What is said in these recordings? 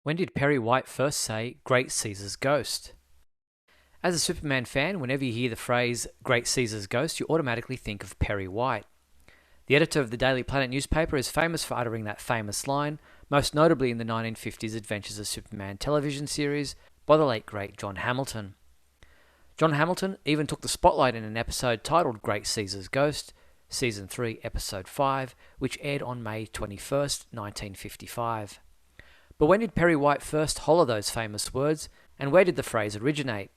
When did Perry White first say, "Great Caesar's ghost"? As a Superman fan, whenever you hear the phrase, "Great Caesar's ghost," you automatically think of Perry White. The editor of the Daily Planet newspaper is famous for uttering that famous line, most notably in the 1950s Adventures of Superman television series by the late great John Hamilton. John Hamilton even took the spotlight in an episode titled Great Caesar's Ghost, Season 3, Episode 5, which aired on May 21st, 1955. But when did Perry White first holler those famous words, and where did the phrase originate?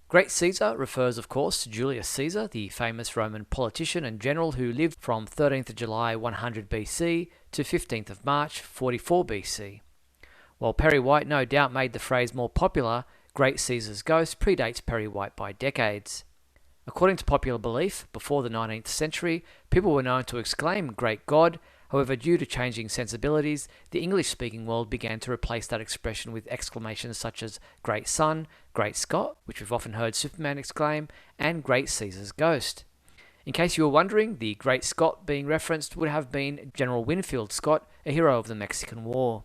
Great Caesar refers, of course, to Julius Caesar, the famous Roman politician and general who lived from 13th of July 100 BC to 15th of March 44 BC. While Perry White no doubt made the phrase more popular, Great Caesar's ghost predates Perry White by decades. According to popular belief, before the 19th century, people were known to exclaim, "Great God." However, due to changing sensibilities, the English-speaking world began to replace that expression with exclamations such as "Great Sun," "Great Scott," which we've often heard Superman exclaim, and "Great Caesar's ghost." In case you were wondering, the Great Scott being referenced would have been General Winfield Scott, a hero of the Mexican War.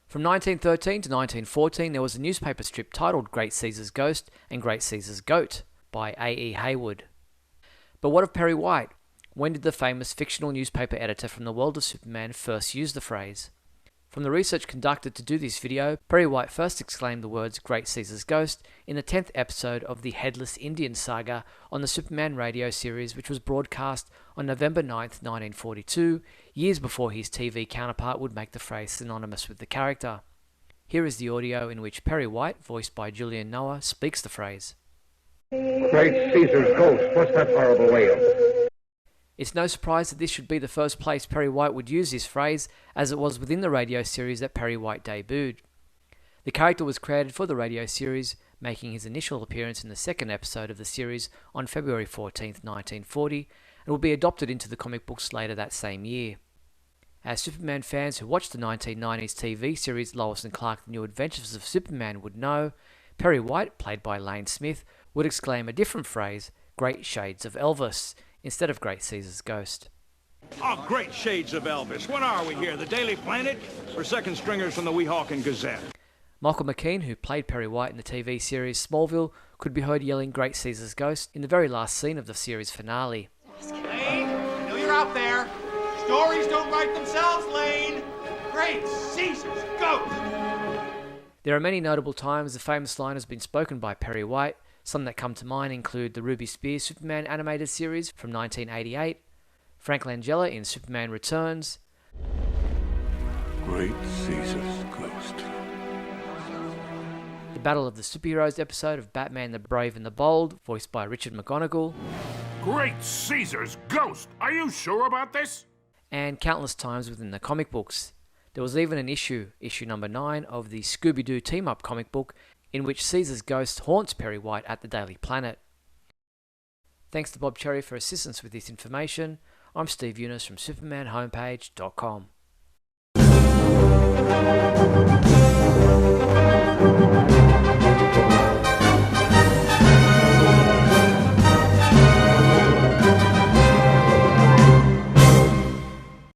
From 1913 to 1914, there was a newspaper strip titled Great Caesar's Ghost and Great Caesar's Goat by A.E. Haywood. But what of Perry White? When did the famous fictional newspaper editor from the world of Superman first use the phrase? From the research conducted to do this video, Perry White first exclaimed the words "Great Caesar's Ghost" in the 10th episode of the Headless Indian saga on the Superman radio series, which was broadcast on November 9th, 1942, years before his TV counterpart would make the phrase synonymous with the character. Here is the audio in which Perry White, voiced by Julian Noah, speaks the phrase. Great Caesar's ghost, what's that horrible wail? It's no surprise that this should be the first place Perry White would use this phrase, as it was within the radio series that Perry White debuted. The character was created for the radio series, making his initial appearance in the second episode of the series on February 14, 1940, and will be adopted into the comic books later that same year. As Superman fans who watched the 1990s TV series Lois and Clark: The New Adventures of Superman would know, Perry White, played by Lane Smith, would exclaim a different phrase, "Great Shades of Elvis," instead of Great Caesar's ghost. Oh, great shades of Elvis. What are we here, the Daily Planet? Or second stringers from the Weehawken Gazette? Michael McKean, who played Perry White in the TV series Smallville, could be heard yelling "Great Caesar's ghost" in the very last scene of the series finale. Lane, I know you're out there. Stories don't write themselves, Lane. Great Caesar's ghost. There are many notable times the famous line has been spoken by Perry White. Some that come to mind include the Ruby Spears Superman animated series from 1988, Frank Langella in Superman Returns, Great Caesar's ghost. the Battle of the Superheroes episode of Batman the Brave and the Bold, voiced by Richard McGonigal, Great Caesar's ghost! Are you sure about this? and countless times within the comic books. There was even an issue number 9 of the Scooby-Doo team-up comic book, in which Caesar's ghost haunts Perry White at the Daily Planet. Thanks to Bob Cherry for assistance with this information. I'm Steve Eunice from SupermanHomepage.com.